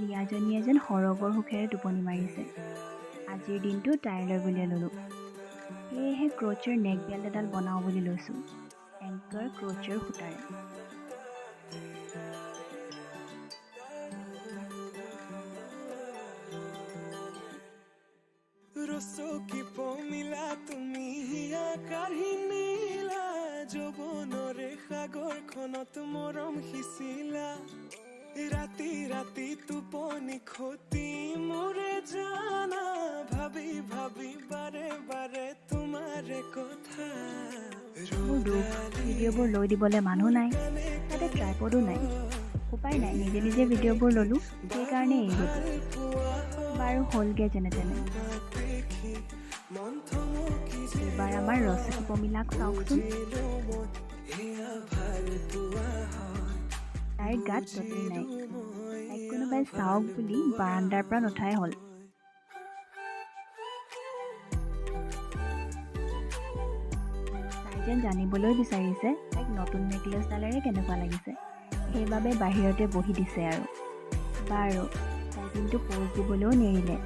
লিয়াজনীয়ে যেন সৰগৰ সুখেৰে টোপনি মাৰিছে। আজিৰ দিনটো তাইলৈ বুলিয়ে ল'লোঁ। সেয়েহে ক্ৰ'চৰ নেক বেল্ট এডাল বনাওঁ বুলি লৈছোঁ, এংকৰ ক্ৰ'চৰ সূতাৰে। ৰচকি পমিলা তুমি আকাশী নীলা যৌৱনৰে সাগৰখনত মৰম সিঁচিলা। ৰাতি ৰাতি টোপনি খতি মোৰে জানা ভাবি ভাবি বাৰে বাৰে তোমাৰে কথা। মোৰ দুখ, ভিডিঅ'বোৰ লৈ দিবলৈ মানুহ নাই, তাতে ট্ৰাইপডো নাই। উপায় নাই, নিজে নিজে ভিডিঅ'বোৰ ল'লোঁ, সেইকাৰণে এৰিলোঁ। বাৰু হ'লগৈ যেনে তেনে। এইবাৰ আমাৰ ৰচকী পমিলাক চাওকচোন। তাইৰ গাত ততেই নাই। তাইক কোনোবাই চাওক বুলি বাৰাণ্ডাৰ পৰা নুঠাই হ'ল। তাই যেন জানিবলৈ বিচাৰিছে তাইক নতুন নেকলেছডালেৰে কেনেকুৱা লাগিছে, সেইবাবে বাহিৰতে বহি দিছে আৰু। বাৰু তাই কিন্তু প'জ দিবলৈও নেৰিলে।